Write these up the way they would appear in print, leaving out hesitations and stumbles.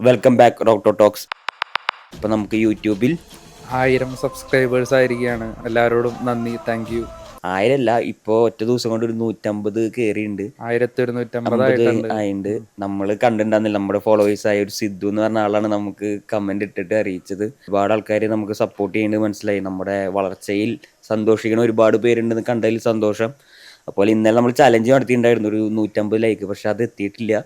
Welcome back റോട്ടോ talks. ഇപ്പം നമുക്ക് യൂട്യൂബിൽ 1000 സബ്സ്ക്രൈബേഴ്സ് ആയിരിക്കുകയാണ്. എല്ലാവരോടും നന്ദി, താങ്ക് യു. 1000 അല്ല, ഇപ്പോൾ ഒറ്റ ദിവസം കൊണ്ട് ഒരു 150 കയറിയിട്ടുണ്ട്. 1150 50 ആയിട്ടുണ്ട്. ആയിട്ടുണ്ട്. നമ്മൾ കണ്ടിട്ടുണ്ടായിരുന്നില്ല, നമ്മുടെ ഫോളോവേഴ്സ് ആയ ഒരു സിദ്ധു എന്ന് പറഞ്ഞ ആളാണ് നമുക്ക് കമന്റ് ഇട്ടിട്ട് അറിയിച്ചത്. ഒരുപാട് ആൾക്കാർ നമുക്ക് സപ്പോർട്ട് ചെയ്യുന്നത് മനസ്സിലായി. നമ്മുടെ വളർച്ചയിൽ സന്തോഷിക്കുന്ന ഒരുപാട് പേരുണ്ടെന്ന് കണ്ടതിൽ സന്തോഷം. അപ്പോൾ ഇന്നലെ നമ്മൾ ചലഞ്ച് നടത്തിയിട്ടുണ്ടായിരുന്നു ഒരു 150 ലൈക്ക്, പക്ഷെ അത് എത്തിയിട്ടില്ല.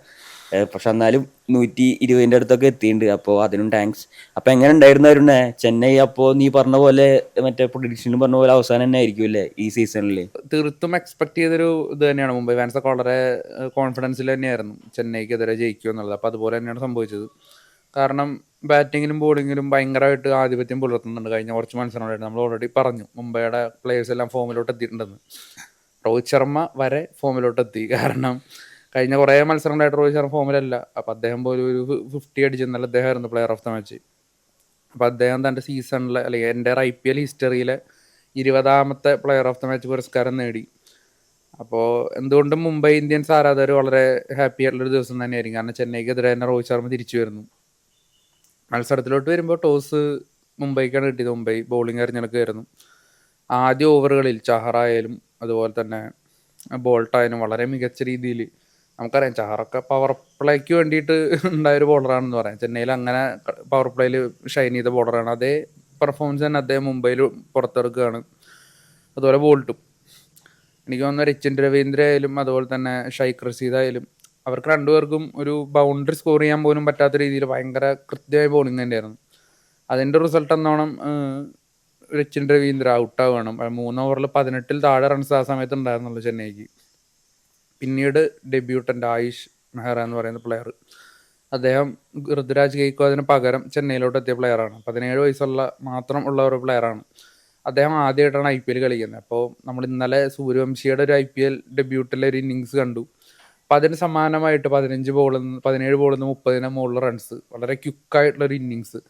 പക്ഷെ എന്നാലും 120 അടുത്തൊക്കെ എത്തിയിട്ടുണ്ട്. അപ്പോൾ അതിനും താങ്ക്സ്. അപ്പോൾ എങ്ങനെ ഉണ്ടായിരുന്നു അരുണേ ചെന്നൈ? അപ്പോൾ നീ പറഞ്ഞ പോലെ മറ്റേ പ്രൊഡിക്ഷനും പറഞ്ഞ പോലെ അവസാനം തന്നെ ആയിരിക്കും അല്ലേ ഈ സീസണിൽ? തീർത്തും എക്സ്പെക്ട് ചെയ്തൊരു ഇത് തന്നെയാണ്. മുംബൈ ഫാൻസൊക്കെ വളരെ കോൺഫിഡൻസിൽ തന്നെയായിരുന്നു ചെന്നൈക്കെതിരെ ജയിക്കും എന്നുള്ളത്. അപ്പോൾ അതുപോലെ തന്നെയാണ് സംഭവിച്ചത്. കാരണം ബാറ്റിങ്ങിലും ബോളിങ്ങിലും ഭയങ്കരമായിട്ട് ആധിപത്യം പുലർത്തുന്നുണ്ട്. കഴിഞ്ഞ കുറച്ച് മത്സരങ്ങളായിട്ട് നമ്മൾ ഓൾറെഡി പറഞ്ഞു മുംബൈയുടെ പ്ലേയേഴ്സ് എല്ലാം ഫോമിലോട്ട് എത്തിയിട്ടുണ്ടെന്ന്. രോഹിത് ശർമ്മ വരെ ഫോമിലോട്ട് എത്തി. കാരണം കഴിഞ്ഞ കുറേ മത്സരങ്ങളായിട്ട് രോഹിത് ശർമ്മ ഫോമിലല്ല. അപ്പോൾ അദ്ദേഹം പോലും ഒരു 50 അടിച്ചെന്നല്ല അദ്ദേഹമായിരുന്നു പ്ലെയർ ഓഫ് ദ മാച്ച്. അപ്പോൾ അദ്ദേഹം തൻ്റെ സീസണിലെ അല്ലെങ്കിൽ എൻ്റെ IPL ഹിസ്റ്ററിയിലെ 20ാമത്തെ പ്ലെയർ ഓഫ് ദ മാച്ച് പുരസ്കാരം നേടി. അപ്പോൾ എന്തുകൊണ്ടും മുംബൈ ഇന്ത്യൻസ് ആരാധകർ വളരെ ഹാപ്പി ആയിട്ടുള്ളൊരു ദിവസം തന്നെയായിരിക്കും. കാരണം ചെന്നൈക്കെതിരെ തന്നെ രോഹിത് ശർമ്മ തിരിച്ചു വരുന്നു. മത്സരത്തിലോട്ട് വരുമ്പോൾ ടോസ് മുംബൈക്കാണ് കിട്ടിയത്. മുംബൈ ബോളിംഗ് എറിഞ്ഞെടുക്കുകയായിരുന്നു. ആദ്യ ഓവറുകളിൽ ചഹറായാലും അതുപോലെ തന്നെ ബോൾട്ടായാലും വളരെ മികച്ച രീതിയിൽ, നമുക്കറിയാം ചഹറൊക്കെ പവർ പ്ലേക്ക് വേണ്ടിയിട്ട് ഉണ്ടായൊരു ബോളറാണെന്ന് പറയാം. ചെന്നൈയിൽ അങ്ങനെ പവർ പ്ലേയിൽ ഷൈൻ ചെയ്ത ബോളറാണ്. അതേ പെർഫോമൻസ് തന്നെ അദ്ദേഹം മുംബൈയിൽ പുറത്തെടുക്കുകയാണ്. അതുപോലെ ബോൾട്ടും എനിക്ക് തോന്നുന്നു രച്ചിൻ രവീന്ദ്ര ആയാലും അതുപോലെ തന്നെ ഷൈഖ് റഷീദ് ആയാലും അവർക്ക് രണ്ടുപേർക്കും ഒരു ബൗണ്ടറി സ്കോർ ചെയ്യാൻ പോലും പറ്റാത്ത രീതിയിൽ ഭയങ്കര കൃത്യമായ ബോളിംഗ് തന്നെയായിരുന്നു. അതിൻ്റെ റിസൾട്ട് എന്നോണം രച്ചിൻ രവീന്ദ്ര ഔട്ടാവുകയാണ്. 3 ഓവറിൽ 18 താഴെ റൺസ് ആ സമയത്ത് ഉണ്ടായിരുന്നുള്ളൂ ചെന്നൈക്ക്. പിന്നീട് ഡെബ്യൂട്ടൻ്റ് ആയുഷ് മെഹ്റ എന്ന് പറയുന്ന പ്ലെയർ, അദ്ദേഹം ഋതുരാജ് ഗെയ്ക്വാദിന് പകരം ചെന്നൈയിലോട്ട് എത്തിയ പ്ലെയറാണ്. 17 വയസ്സുള്ള മാത്രം ഉള്ള ഒരു പ്ലെയറാണ്. അദ്ദേഹം ആദ്യമായിട്ടാണ് IPL കളിക്കുന്നത്. അപ്പോൾ നമ്മൾ ഇന്നലെ സൂര്യവംശിയുടെ ഒരു IPL ഡെബ്യൂട്ടിലെ ഒരു ഇന്നിങ്സ് കണ്ടു. അപ്പോൾ അതിന് സമാനമായിട്ട് 17 ബോളിൽ നിന്ന് 30 മുകളിൽ റൺസ്, വളരെ ക്വിക്കായിട്ടുള്ളൊരു ഇന്നിങ്സ്.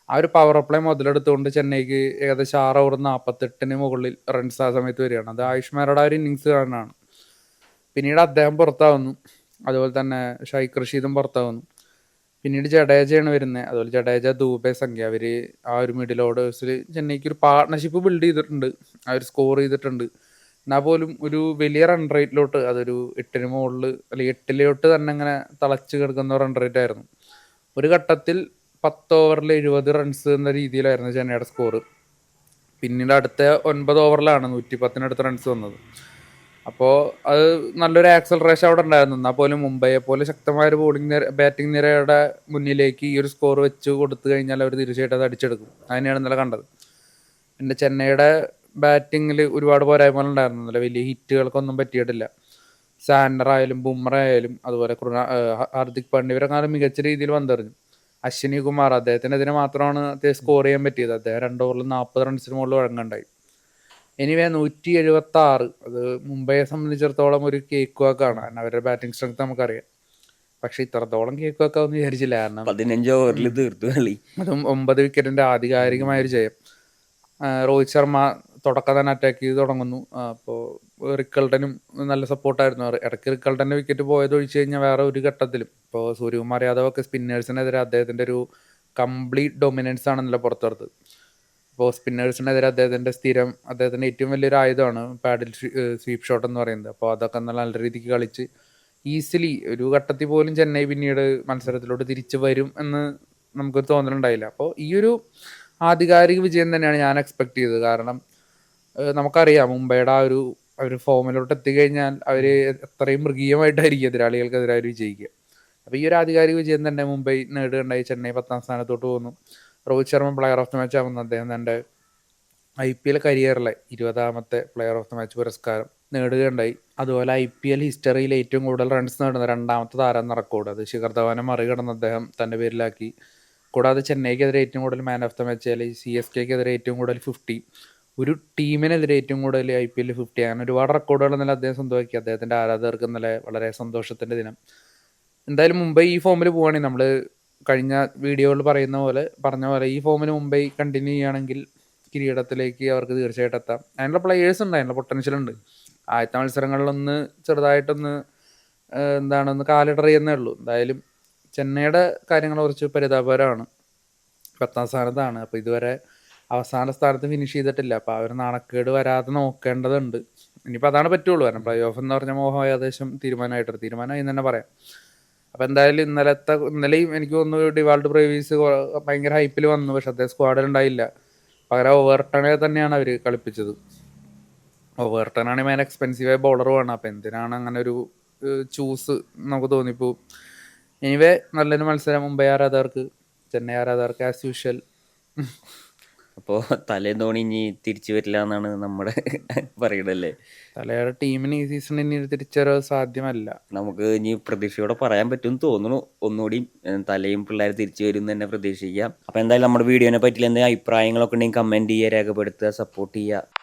ആ ഒരു പവർ പ്ലേ മുതലെടുത്തുകൊണ്ട് ചെന്നൈക്ക് ഏകദേശം 6 ഓവർ 48 മുകളിൽ റൺസ് ആ സമയത്ത് വരികയാണ്. അത് ആയുഷ് മെഹ്റയുടെ ആ ഒരു ഇന്നിങ്സ് കാരണമാണ്. പിന്നീട് അദ്ദേഹം പുറത്താവുന്നു. അതുപോലെ തന്നെ ഷൈഖ് റഷീദും പുറത്താവുന്നു. പിന്നീട് ജഡേജയാണ് വരുന്നത്. അതുപോലെ ജഡേജ, ദൂബെ, സംഖ്യ, അവർ ആ ഒരു മിഡിൽ ഓർഡേഴ്സിൽ ചെന്നൈക്ക് ഒരു പാർട്ട്ണർഷിപ്പ് ബിൽഡ് ചെയ്തിട്ടുണ്ട്. അവർ സ്കോർ ചെയ്തിട്ടുണ്ട്. എന്നാൽ പോലും ഒരു വലിയ റൺ റേറ്റിലോട്ട്, അതൊരു 8 മുകളിൽ അല്ലെങ്കിൽ 8 തന്നെ ഇങ്ങനെ തളച്ച് കിടക്കുന്ന റൺ റേറ്റ് ആയിരുന്നു. ഒരു ഘട്ടത്തിൽ 10 ഓവറിൽ 70 റൺസ് എന്ന രീതിയിലായിരുന്നു ചെന്നൈയുടെ സ്കോർ. പിന്നീട് അടുത്ത 9 ഓവറിലാണ് 110 റൺസ് വന്നത്. അപ്പോൾ അത് നല്ലൊരു ആക്സലറേഷൻ അവിടെ ഉണ്ടായിരുന്നു. എന്നാൽ പോലും മുംബൈയെ പോലെ ശക്തമായൊരു ബാറ്റിംഗ് നിരയുടെ മുന്നിലേക്ക് ഈ ഒരു സ്കോർ വെച്ച് കൊടുത്തു കഴിഞ്ഞാൽ അവർ തീർച്ചയായിട്ടും അത് അടിച്ചെടുക്കും. അതിനെയാണ് ഇന്നലെ കണ്ടത്. പിന്നെ ചെന്നൈയുടെ ബാറ്റിങ്ങിൽ ഒരുപാട് പോരായ്മകളുണ്ടായിരുന്നു. ഇന്നലെ വലിയ ഹിറ്റുകൾക്കൊന്നും പറ്റിയിട്ടില്ല. സാൻഡർ ആയാലും ബുംറ ആയാലും അതുപോലെ ഹാർദിക് പാണ്ഡ്യ ഇവരെക്കാളും മികച്ച രീതിയിൽ വന്നെറിഞ്ഞു. അശ്വിനി കുമാർ, അദ്ദേഹത്തിനെതിരെ മാത്രമാണ് അദ്ദേഹം സ്കോർ ചെയ്യാൻ പറ്റിയത്. അദ്ദേഹം 2 ഓവറിൽ 40 റൺസിന് മുകളിൽ വഴങ്ങുണ്ടായി. എനിവേ 176, അത് മുംബൈയെ സംബന്ധിച്ചിടത്തോളം ഒരു കേക്ക് വാക്കാണ്. കാരണം അവരുടെ ബാറ്റിംഗ് സ്ട്രെങ്ത് നമുക്കറിയാം. പക്ഷെ ഇത്രത്തോളം കേക്ക് വാക്കാവെന്ന് വിചാരിച്ചില്ല. കാരണം 15 ഓവറിൽ തീർത്തു കളി. അതും 9 വിക്കറ്റിൻ്റെ ആധികാരികമായൊരു ജയം. രോഹിത് ശർമ്മ തുടക്കം തന്നെ അറ്റാക്ക് ചെയ്ത് തുടങ്ങുന്നു. അപ്പോൾ റിക്കൾട്ടനും നല്ല സപ്പോർട്ടായിരുന്നു. ഇടയ്ക്ക് റിക്കൾട്ടൻ്റെ വിക്കറ്റ് പോയത് ഒഴിച്ച് കഴിഞ്ഞാൽ വേറെ ഒരു ഘട്ടത്തിലും ഇപ്പോൾ സൂര്യകുമാർ യാദവ് ഒക്കെ സ്പിന്നേഴ്സിനെതിരെ അദ്ദേഹത്തിൻ്റെ ഒരു കംപ്ലീറ്റ് ഡൊമിനൻസ് ആണെന്നല്ല പുറത്തെടുത്തത്. അപ്പോൾ സ്പിന്നേഴ്സിനെതിരെ അദ്ദേഹത്തിൻ്റെ ഏറ്റവും വലിയൊരു ആയുധമാണ് പാഡിൽ സ്വീപ്പ് ഷോട്ട് എന്ന് പറയുന്നത്. അപ്പോൾ അതൊക്കെ നല്ല രീതിക്ക് കളിച്ച് ഈസിലി ഒരു ഘട്ടത്തിൽ പോലും ചെന്നൈ പിന്നീട് മത്സരത്തിലോട്ട് തിരിച്ചു വരും എന്ന് നമുക്കൊരു തോന്നലുണ്ടായില്ല. അപ്പോൾ ഈ ഒരു ആധികാരിക വിജയം തന്നെയാണ് ഞാൻ എക്സ്പെക്ട് ചെയ്തത്. കാരണം നമുക്കറിയാം മുംബൈയുടെ ആ ഒരു ഫോമിലോട്ട് എത്തിക്കഴിഞ്ഞാൽ അവർ എത്രയും മൃഗീയമായിട്ടായിരിക്കും എതിരാളികൾക്കെതിരെ അവർ വിജയിക്കുക. അപ്പോൾ ഈ ഒരു ആധികാരിക വിജയം തന്നെ മുംബൈ നേടുകയുണ്ടായി. ചെന്നൈ 10ാം സ്ഥാനത്തോട്ട് പോകുന്നു. Rohit Sharma player of the match ആവുന്നു. അദ്ദേഹം തൻ്റെ IPL കരിയറിലെ 20ാമത്തെ പ്ലെയർ ഓഫ് ദ മാച്ച് പുരസ്കാരം നേടുകയുണ്ടായി. അതുപോലെ IPL ഹിസ്റ്ററിയിൽ ഏറ്റവും കൂടുതൽ റൺസ് നേടുന്ന 2ാമത്തെ താരം എന്ന റെക്കോർഡ് അത് ശിഖർ ധവാനെ മറികടന്ന് അദ്ദേഹം തൻ്റെ പേരിലാക്കി. കൂടാതെ ചെന്നൈക്കെതിരെ ഏറ്റവും കൂടുതൽ മാൻ ഓഫ് ദ മാച്ച്, അല്ലെങ്കിൽ CSKക്കെതിരെ ഏറ്റവും കൂടുതൽ 50, ഒരു ടീമിനെതിരെ ഏറ്റവും കൂടുതൽ IPL 50, അങ്ങനെ ഒരുപാട് റെക്കോർഡുകൾ ഇന്നലെ അദ്ദേഹം സ്വന്തമാക്കി. അദ്ദേഹത്തിൻ്റെ ആരാധകർക്ക് ഇന്നലെ വളരെ സന്തോഷത്തിൻ്റെ ദിനം. എന്തായാലും മുംബൈ ഈ ഫോമിൽ പോവുകയാണെങ്കിൽ, നമ്മൾ കഴിഞ്ഞ വീഡിയോയിൽ പറഞ്ഞ പോലെ ഈ ഫോമിൽ മുംബൈ കണ്ടിന്യൂ ചെയ്യുകയാണെങ്കിൽ കിരീടത്തിലേക്ക് അവർക്ക് തീർച്ചയായിട്ടും എത്താം. അതിനുള്ള പ്ലെയേഴ്സ് ഉണ്ട്, അതിനുള്ള പൊട്ടൻഷ്യൽ ഉണ്ട്. ആദ്യത്തെ മത്സരങ്ങളിലൊന്ന് ചെറുതായിട്ടൊന്ന് ഒന്ന് കാലിടറിയെന്നേ ഉള്ളൂ. എന്തായാലും ചെന്നൈയുടെ കാര്യങ്ങൾ കുറച്ച് പരിതാപകരമാണ്. 10ാം സ്ഥാനത്താണ്. അപ്പോൾ ഇതുവരെ അവസാന സ്ഥാനത്ത് ഫിനിഷ് ചെയ്തിട്ടില്ല. അപ്പോൾ ആ ഒരു നാണക്കേട് വരാതെ നോക്കേണ്ടതുണ്ട്. ഇനിയിപ്പോൾ അതാണ് പറ്റുള്ളൂ. കാരണം പ്ലേ ഓഫ് എന്ന് പറഞ്ഞ മോഹം ഏകദേശം തീരുമാനമായി എന്ന് തന്നെ പറയാം. അപ്പോൾ എന്തായാലും ഇന്നലെയും എനിക്ക് തോന്നുന്നു ഡിവാൾഡ് ബ്രേവീസ് ഭയങ്കര ഹൈപ്പിൽ വന്നു. പക്ഷെ അദ്ദേഹം സ്ക്വാഡിൽ ഉണ്ടായില്ല. പകരം ഓവർട്ടണെ തന്നെയാണ് അവർ കളിപ്പിച്ചത്. ഓവർട്ടനാണ് മെയിൻ എക്സ്പെൻസീവായ ബോളറുമാണ്. അപ്പോൾ എന്തിനാണ് അങ്ങനെ ഒരു ചൂസ് നമുക്ക് തോന്നിപ്പോൾ. എനിവേ നല്ലൊരു മത്സരം മുംബൈ ആരാധകർക്ക്, ചെന്നൈ ആരാധകർക്ക് ആസ് യൂഷ്വൽ. അപ്പോൾ തലേന്ന് ധോണി ഇനി തിരിച്ചു വരില്ല എന്നാണ് നമ്മുടെ പറയണല്ലേ. തലയുടെ ടീമിന് ഈ സീസൺ ഇനി തിരിച്ചറിവ് സാധ്യമല്ല. നമുക്ക് ഇനി പ്രതീക്ഷയോടെ പറയാൻ പറ്റുമെന്ന് തോന്നുന്നു. ഒന്നുകൂടി തലയും പിള്ളേർ തിരിച്ചു വരും എന്ന് തന്നെ പ്രതീക്ഷിക്കാം. അപ്പോൾ എന്തായാലും നമ്മുടെ വീഡിയോനെ പറ്റിയുള്ള എന്തെങ്കിലും അഭിപ്രായങ്ങളൊക്കെ ഉണ്ടെങ്കിൽ കമൻറ്റ് ചെയ്യുക, രേഖപ്പെടുത്തുക, സപ്പോർട്ട് ചെയ്യുക.